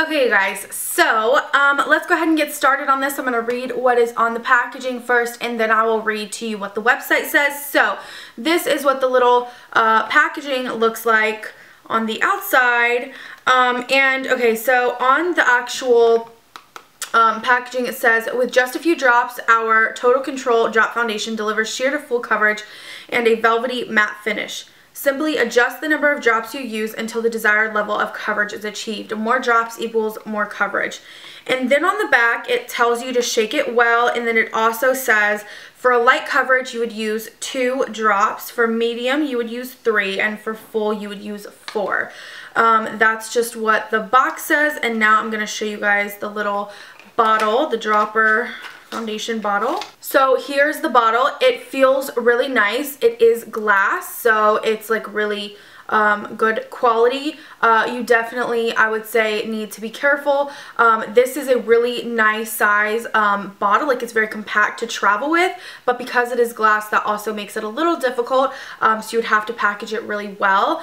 Okay guys, so let's go ahead and get started on this. I'm going to read what is on the packaging first, and then I will read to you what the website says. So this is what the little packaging looks like on the outside. And okay, so on the actual packaging it says, with just a few drops, our Total Control Drop Foundation delivers sheer to full coverage and a velvety matte finish. Simply adjust the number of drops you use until the desired level of coverage is achieved. More drops equals more coverage. And then on the back, it tells you to shake it well, and then it also says for a light coverage, you would use 2 drops. For medium, you would use 3, and for full, you would use 4. That's just what the box says, and now I'm going to show you guys the little bottle, the dropper foundation bottle. So here's the bottle. It feels really nice. It is glass, so it's like really good quality. You definitely, I would say, need to be careful. This is a really nice size bottle. Like, it's very compact to travel with, but because it is glass, that also makes it a little difficult. So you would have to package it really well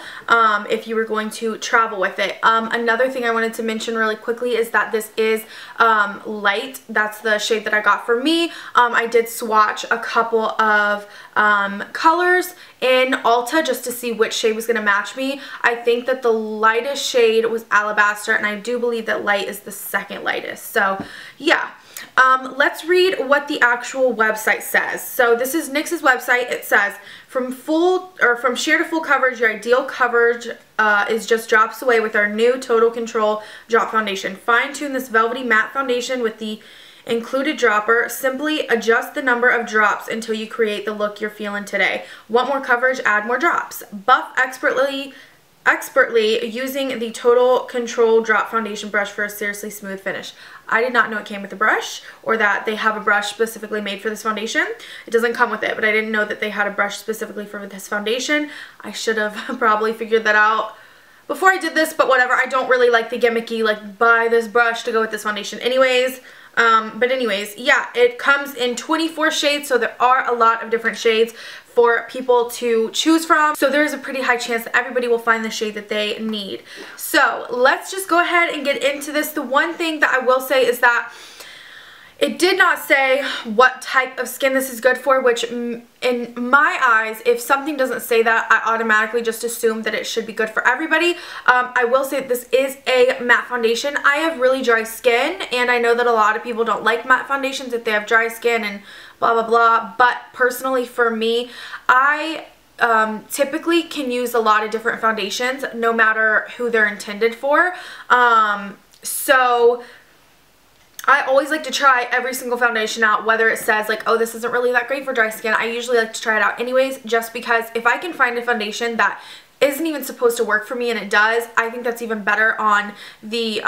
if you were going to travel with it. Another thing I wanted to mention really quickly is that this is light. That's the shade that I got for me. I did swatch a couple of colors in Ulta just to see which shade was going to match me. I think that the lightest shade was Alabaster, and I do believe that light is the second lightest. So yeah, let's read what the actual website says. So this is NYX's website. It says, from sheer to full coverage, your ideal coverage is just drops away with our new Total Control Drop Foundation. Fine-tune this velvety matte foundation with the included dropper. Simply adjust the number of drops until you create the look you're feeling today. Want more coverage? Add more drops. Buff expertly using the Total Control Drop Foundation brush for a seriously smooth finish. I did not know it came with a brush, or that they have a brush specifically made for this foundation. It doesn't come with it, but I didn't know that they had a brush specifically for this foundation. I should have probably figured that out before I did this, but whatever. I don't really like the gimmicky, like, buy this brush to go with this foundation anyways. But anyways, yeah, it comes in 24 shades, so there are a lot of different shades for people to choose from. So there is a pretty high chance that everybody will find the shade that they need. So let's just go ahead and get into this. The one thing that I will say is that it did not say what type of skin this is good for, which in my eyes, if something doesn't say that, I automatically just assume that it should be good for everybody. I will say that this is a matte foundation. I have really dry skin, and I know that a lot of people don't like matte foundations if they have dry skin and blah, blah, blah. But personally for me, I typically can use a lot of different foundations no matter who they're intended for. So I always like to try every single foundation out, whether it says like, oh, this isn't really that great for dry skin. I usually like to try it out anyways, just because if I can find a foundation that isn't even supposed to work for me and it does, I think that's even better on the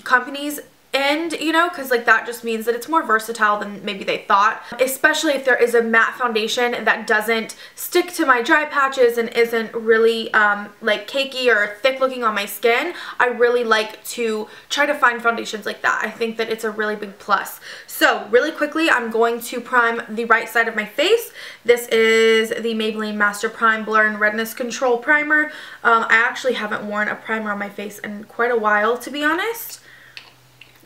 company's end, you know, because like that just means that it's more versatile than maybe they thought, especially if there is a matte foundation that doesn't stick to my dry patches and isn't really like cakey or thick looking on my skin. I really like to try to find foundations like that. I think that it's a really big plus. So really quickly, I'm going to prime the right side of my face. This is the Maybelline Master Prime Blur and Redness Control Primer. I actually haven't worn a primer on my face in quite a while, to be honest.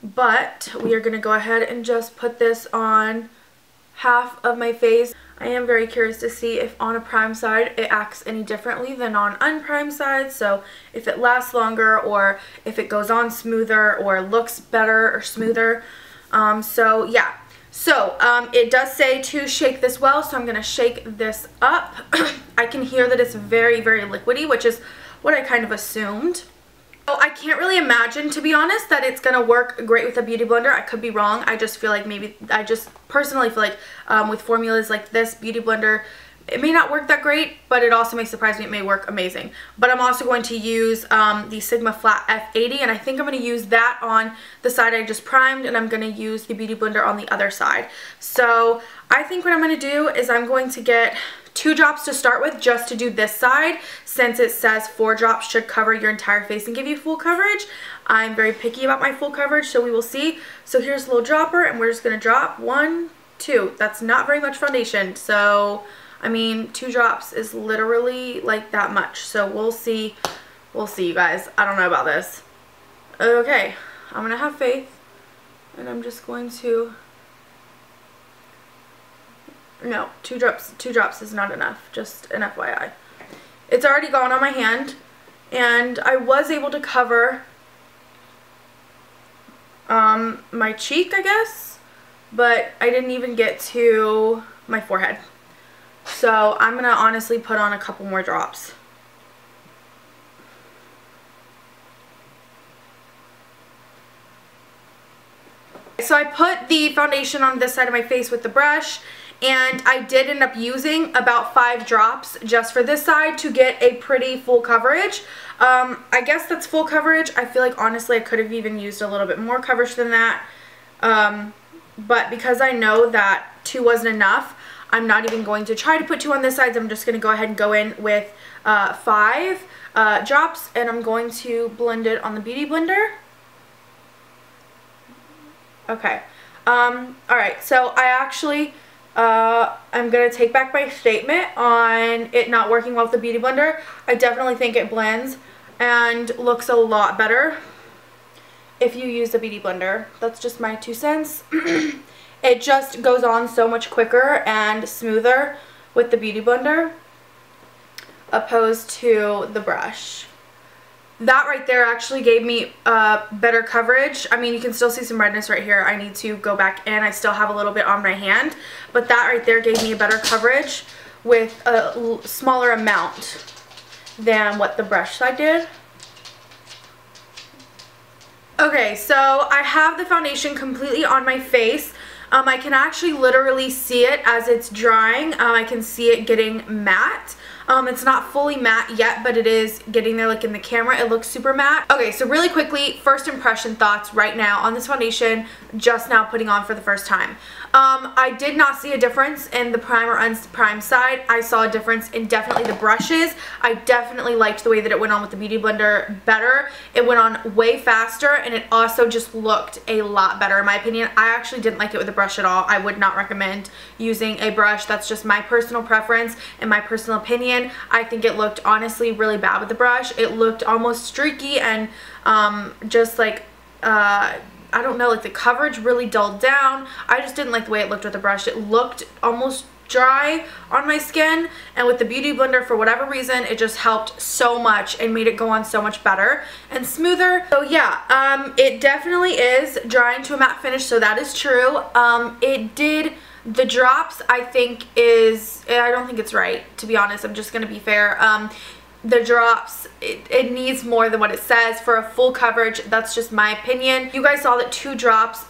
But we are going to go ahead and just put this on half of my face. I am very curious to see if on a prime side it acts any differently than on unprimed side. So if it lasts longer, or if it goes on smoother, or looks better or smoother. So yeah. So it does say to shake this well, so I'm going to shake this up. I can hear that it's very, very liquidy, which is what I kind of assumed. I can't really imagine, to be honest, that it's going to work great with a beauty blender. I could be wrong. I just feel like I just personally feel like with formulas like this, beauty blender, it may not work that great, but it also may surprise me. It may work amazing. But I'm also going to use the Sigma Flat F80, and I think I'm going to use that on the side I just primed, and I'm going to use the beauty blender on the other side. So I think what I'm going to do is I'm going to get 2 drops to start with, just to do this side, since it says 4 drops should cover your entire face and give you full coverage. I'm very picky about my full coverage, so we will see. So here's a little dropper, and we're just going to drop 1, 2. That's not very much foundation, so I mean 2 drops is literally like that much. So we'll see you guys. I don't know about this. Okay, I'm gonna have faith, and I'm just going to, no, two drops is not enough, just an FYI. It's already gone on my hand, and I was able to cover my cheek, I guess, but I didn't even get to my forehead. So I'm gonna honestly put on a couple more drops. So I put the foundation on this side of my face with the brush, and I did end up using about 5 drops just for this side to get a pretty full coverage. I guess that's full coverage. I feel like honestly I could have even used a little bit more coverage than that. But because I know that 2 wasn't enough, I'm not even going to try to put 2 on this side. I'm just going to go ahead and go in with 5 drops, and I'm going to blend it on the Beauty Blender. Okay. Alright, so I actually, I'm going to take back my statement on it not working well with the Beauty Blender. I definitely think it blends and looks a lot better if you use the Beauty Blender. That's just my 2 cents. It just goes on so much quicker and smoother with the Beauty Blender opposed to the brush. That right there actually gave me better coverage. I mean, you can still see some redness right here. I need to go back in. I still have a little bit on my hand. But that right there gave me a better coverage with a smaller amount than what the brush side did. Okay, so I have the foundation completely on my face. I can actually literally see it as it's drying. I can see it getting matte. It's not fully matte yet, but it is getting there. Like in the camera, it looks super matte. Okay, so really quickly, first impression thoughts right now on this foundation, just now putting on for the first time. I did not see a difference in the prime or unprimed side. I saw a difference in definitely the brushes. I definitely liked the way that it went on with the Beauty Blender better. It went on way faster, and it also just looked a lot better in my opinion. I actually didn't like it with the brush at all. I would not recommend using a brush. That's just my personal preference and my personal opinion. I think it looked honestly really bad with the brush. It looked almost streaky and just like I don't know, like the coverage really dulled down. I just didn't like the way it looked with the brush. It looked almost dry on my skin, and with the Beauty Blender, for whatever reason, it just helped so much and made it go on so much better and smoother. So yeah, it definitely is drying to a matte finish, so that is true. It did, the drops I think is, I don't think it's right, to be honest. I'm just gonna be fair. The drops, it needs more than what it says for a full coverage. That's just my opinion. You guys saw that 2 drops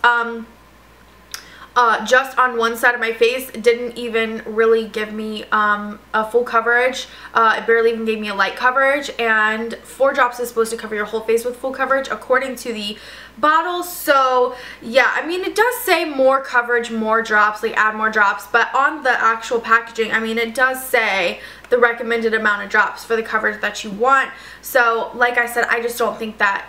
just on one side of my face didn't even really give me a full coverage. It barely even gave me a light coverage, and 4 drops is supposed to cover your whole face with full coverage according to the bottle. So yeah, I mean, it does say more coverage, more drops, like add more drops, but on the actual packaging, I mean, it does say the recommended amount of drops for the coverage that you want. So like I said, I just don't think that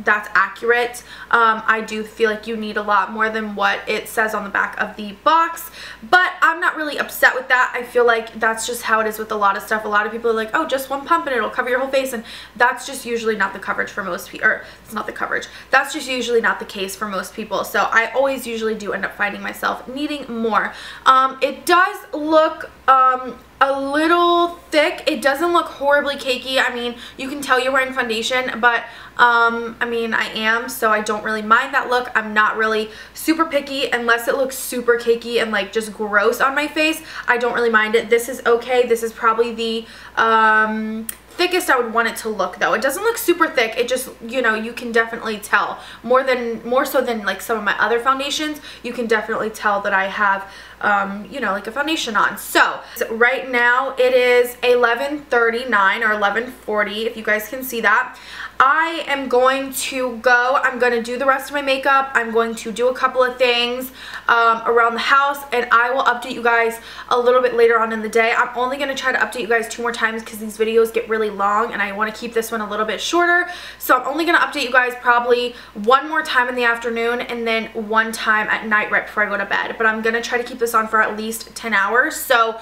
that's accurate. I do feel like you need a lot more than what it says on the back of the box, but I'm not really upset with that. I feel like that's just how it is with a lot of stuff. A lot of people are like, oh, just 1 pump and it'll cover your whole face, and that's just usually not the coverage for most people, or it's not the coverage. That's just usually not the case for most people. So I always usually do end up finding myself needing more. It does look a little thick. It doesn't look horribly cakey. I mean, you can tell you're wearing foundation, but I mean, I am, so I don't really mind that look. I'm not really super picky unless it looks super cakey and like just gross on my face. I don't really mind it. This is okay. This is probably the thickest I would want it to look, though. It doesn't look super thick. It just, you know, you can definitely tell more so than like some of my other foundations. You can definitely tell that I have you know, like a foundation on. So right now it is 11:39 or 11:40, if you guys can see that. I am going to go, I'm going to do the rest of my makeup. I'm going to do a couple of things around the house, and I will update you guys a little bit later on in the day. I'm only going to try to update you guys 2 more times because these videos get really long and I want to keep this one a little bit shorter. So I'm only going to update you guys probably 1 more time in the afternoon and then 1 time at night right before I go to bed. But I'm going to try to keep this on for at least 10 hours so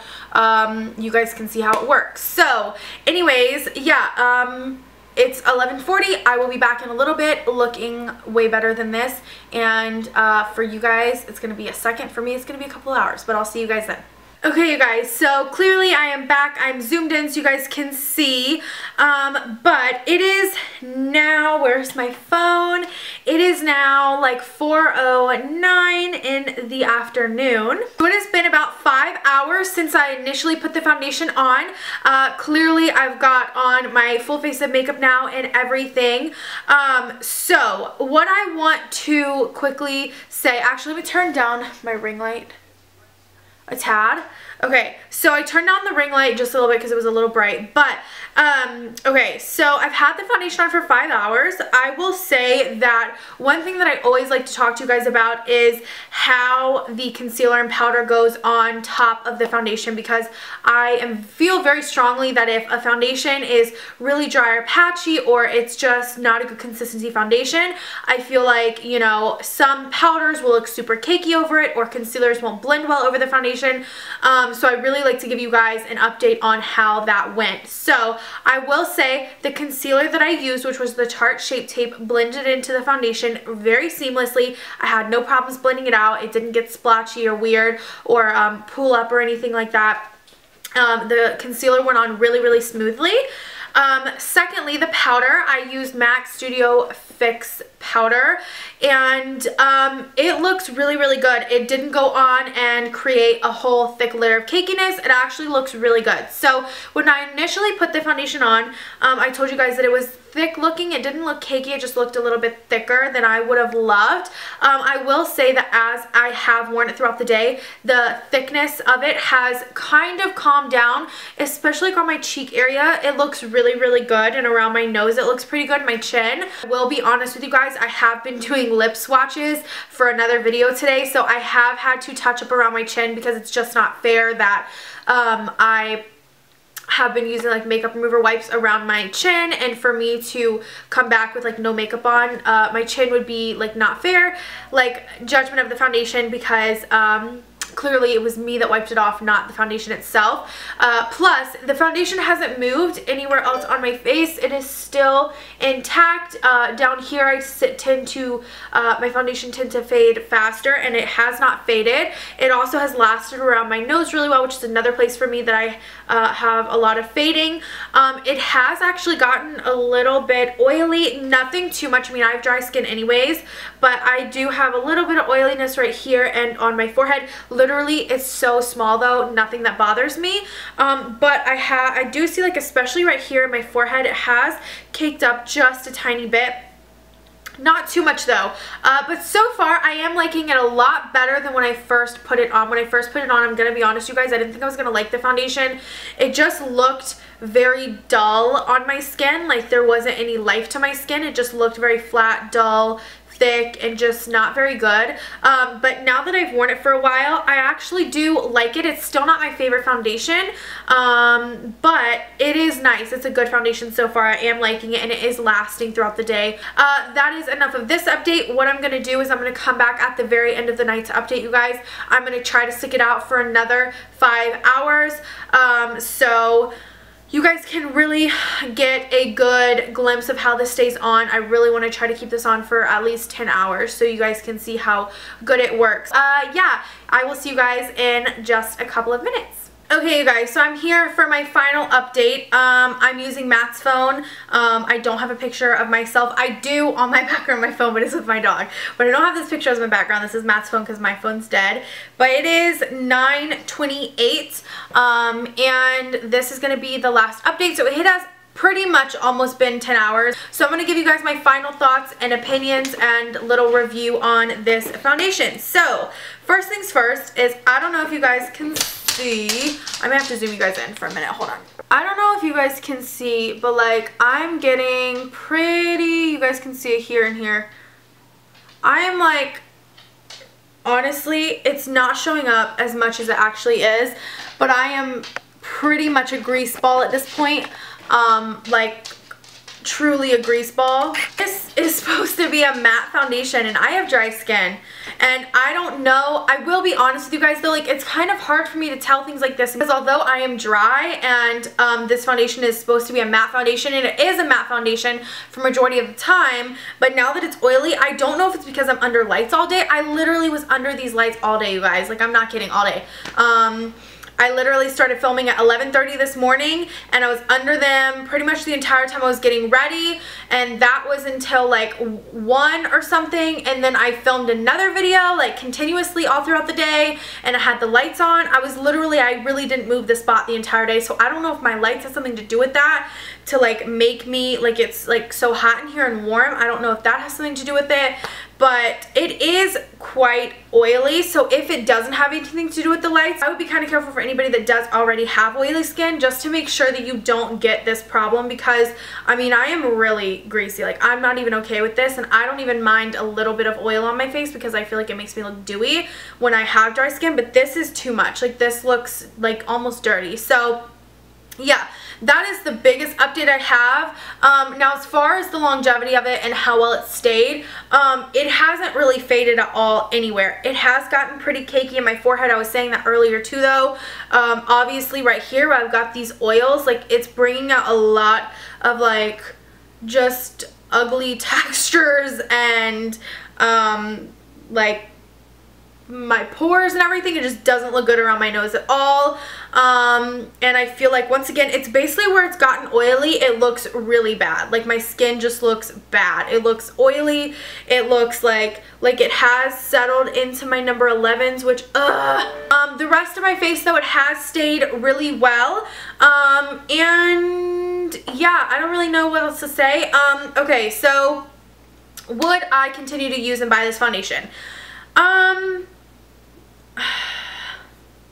you guys can see how it works. So anyways, yeah, it's 11:40. I will be back in a little bit looking way better than this, and for you guys it's gonna be a second. For me it's gonna be a couple hours, but I'll see you guys then. Okay, you guys, so clearly I am back. I'm zoomed in so you guys can see, but it is now, where's my phone? It is now like 4:09 in the afternoon. So it has been about 5 hours since I initially put the foundation on. Clearly I've got on my full face of makeup now and everything. So what I want to quickly say, actually let me turn down my ring light a tad. Okay, so I turned on the ring light just a little bit because it was a little bright, but okay, so I've had the foundation on for 5 hours. I will say that one thing that I always like to talk to you guys about is how the concealer and powder goes on top of the foundation, because I feel very strongly that if a foundation is really dry or patchy, or it's just not a good consistency foundation, I feel like, you know, some powders will look super cakey over it, or concealers won't blend well over the foundation. So I really like to give you guys an update on how that went. So I will say the concealer that I used, which was the Tarte Shape Tape, blended into the foundation very seamlessly. I had no problems blending it out. It didn't get splotchy or weird or pool up or anything like that. The concealer went on really, really smoothly. Secondly, the powder, I used MAC Studio Fix powder, and it looks really, really good. It didn't go on and create a whole thick layer of cakiness. It actually looks really good. So when I initially put the foundation on, I told you guys that it was thick looking. It didn't look cakey. It just looked a little bit thicker than I would have loved. I will say that as I have worn it throughout the day, the thickness of it has kind of calmed down, especially on my cheek area. It looks really, really good, and around my nose it looks pretty good. My chin, I will be honest with you guys, I have been doing lip swatches for another video today, so I have had to touch up around my chin because it's just not fair that I have been using like makeup remover wipes around my chin, and for me to come back with like no makeup on my chin would be like not fair, like judgment of the foundation, because clearly it was me that wiped it off, not the foundation itself. Plus, the foundation hasn't moved anywhere else on my face. It is still intact. Down here, my foundation tends to fade faster, and it has not faded. It also has lasted around my nose really well, which is another place for me that I have a lot of fading. It has actually gotten a little bit oily, nothing too much. I mean, I have dry skin anyways, but I do have a little bit of oiliness right here and on my forehead. Literally, it's so small though, nothing that bothers me. But I do see, like, especially right here in my forehead, it has caked up just a tiny bit. Not too much though, but so far I am liking it a lot better than when I first put it on. When I first put it on, I'm gonna be honest, you guys, I didn't think I was gonna like the foundation. It just looked very dull on my skin, like there wasn't any life to my skin. It just looked very flat, dull, thick, and just not very good. But now that I've worn it for a while, I actually do like it. It's still not my favorite foundation, but it is nice. It's a good foundation so far. I am liking it, and it is lasting throughout the day. That is enough of this update. What I'm going to do is I'm going to come back at the very end of the night to update you guys. I'm going to try to stick it out for another 5 hours. So you guys can really get a good glimpse of how this stays on. I really want to try to keep this on for at least 10 hours so you guys can see how good it works. Yeah, I will see you guys in just a couple of minutes. Okay, you guys, so I'm here for my final update. I'm using Matt's phone. I don't have a picture of myself. I do on my background, my phone, but it's with my dog. But I don't have this picture as my background. This is Matt's phone because my phone's dead. But it is 9:28, and this is going to be the last update. So it has pretty much almost been 10 hours. So I'm going to give you guys my final thoughts and opinions and little review on this foundation. So first things first is, I don't know if you guys can see, I'm gonna have to zoom you guys in for a minute, hold on. I don't know if you guys can see, but like I'm getting pretty, you guys can see it here and here. I'm like, honestly, it's not showing up as much as it actually is, but I am pretty much a grease ball at this point. Like truly a grease ball. This is supposed to be a matte foundation, and I have dry skin, And I don't know, I will be honest with you guys though, like it's kind of hard for me to tell things like this because although I am dry and this foundation is supposed to be a matte foundation, and it is a matte foundation for majority of the time, but now that it's oily, I don't know if it's because I'm under lights all day. I literally was under these lights all day, you guys. Like I'm not kidding, all day. I literally started filming at 11:30 this morning and I was under them pretty much the entire time I was getting ready, and that was until like 1 or something, and then I filmed another video like continuously all throughout the day and I had the lights on. I really didn't move the spot the entire day, so I don't know if my lights have something to do with that, to like make me like it's like so hot in here and warm. I don't know if that has something to do with it, but it is quite oily, so if it doesn't have anything to do with the lights, I would be kind of careful for anybody that does already have oily skin, just to make sure that you don't get this problem, because I mean I am really greasy. Like I'm not even okay with this, and I don't even mind a little bit of oil on my face because I feel like it makes me look dewy when I have dry skin, but this is too much. Like this looks like almost dirty. So yeah, that is the biggest update I have. Now as far as the longevity of it and how well it stayed, it hasn't really faded at all anywhere. It has gotten pretty cakey in my forehead. I was saying that earlier too though. Obviously right here where I've got these oils, like it's bringing out a lot of like just ugly textures and like my pores and everything. It just doesn't look good around my nose at all. And I feel like once again it's basically where it's gotten oily, it looks really bad. Like my skin just looks bad. It looks oily. It looks like it has settled into my number 11s, which the rest of my face though, it has stayed really well. And yeah, I don't really know what else to say. Okay, so would I continue to use and buy this foundation?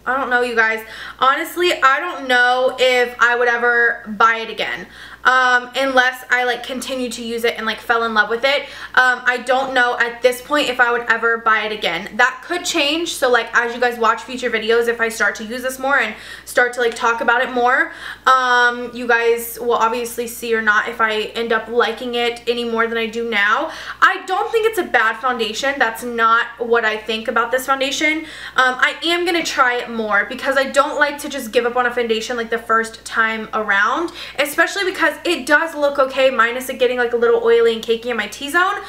I don't know, you guys. Honestly, I don't know if I would ever buy it again. Unless I like continue to use it and like fell in love with it. I don't know at this point if I would ever buy it again. That could change, so like as you guys watch future videos, if I start to use this more and start to like talk about it more, you guys will obviously see or not if I end up liking it any more than I do now. I don't think it's a bad foundation. That's not what I think about this foundation. I am gonna try it more because I don't like to just give up on a foundation like the first time around, especially because it does look okay minus it getting like a little oily and cakey in my T-zone.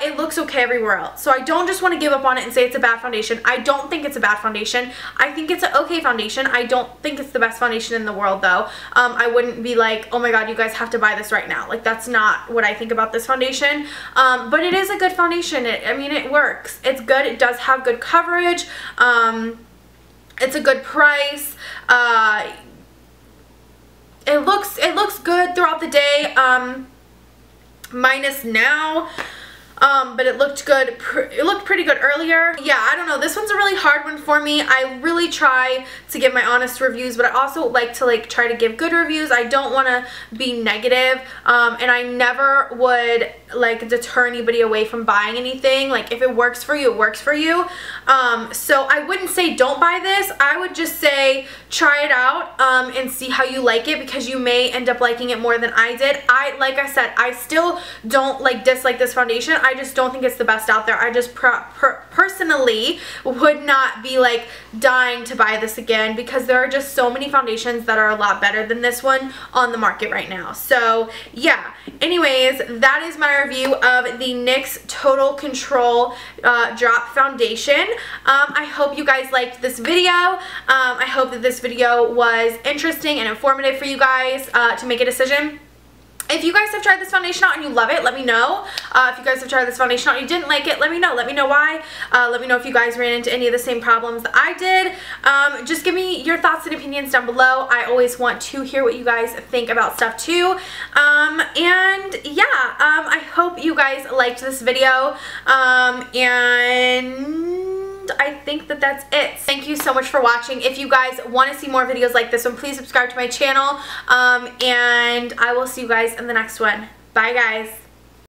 It looks okay everywhere else, so I don't just want to give up on it and say it's a bad foundation. I don't think it's a bad foundation. I think it's an okay foundation. I don't think it's the best foundation in the world though. I wouldn't be like, oh my god, you guys have to buy this right now. Like that's not what I think about this foundation. But it is a good foundation. I mean it works. It's good. It does have good coverage. It's a good price. It looks good throughout the day, minus now, but it looked good. It looked pretty good earlier. Yeah, I don't know. This one's a really hard one for me. I really try to give my honest reviews, but I also like to like try to give good reviews. I don't want to be negative, and I never would like deter anybody away from buying anything. Like if it works for you, it works for you. So I wouldn't say don't buy this. I would just say try it out and see how you like it, because you may end up liking it more than I did. Like I said, I still don't like dislike this foundation. I just don't think it's the best out there. I just personally would not be like dying to buy this again, because there are just so many foundations that are a lot better than this one on the market right now. So yeah, anyways, that is my review of the NYX Total Control Drop Foundation. I hope you guys liked this video. I hope that this video was interesting and informative for you guys to make a decision. If you guys have tried this foundation out and you love it, let me know. If you guys have tried this foundation out and you didn't like it, let me know. Let me know why. Let me know if you guys ran into any of the same problems that I did. Just give me your thoughts and opinions down below. I always want to hear what you guys think about stuff too. And yeah, I hope you guys liked this video. And I think that that's it. Thank you so much for watching. If you guys want to see more videos like this one, please subscribe to my channel. And I will see you guys in the next one. Bye guys.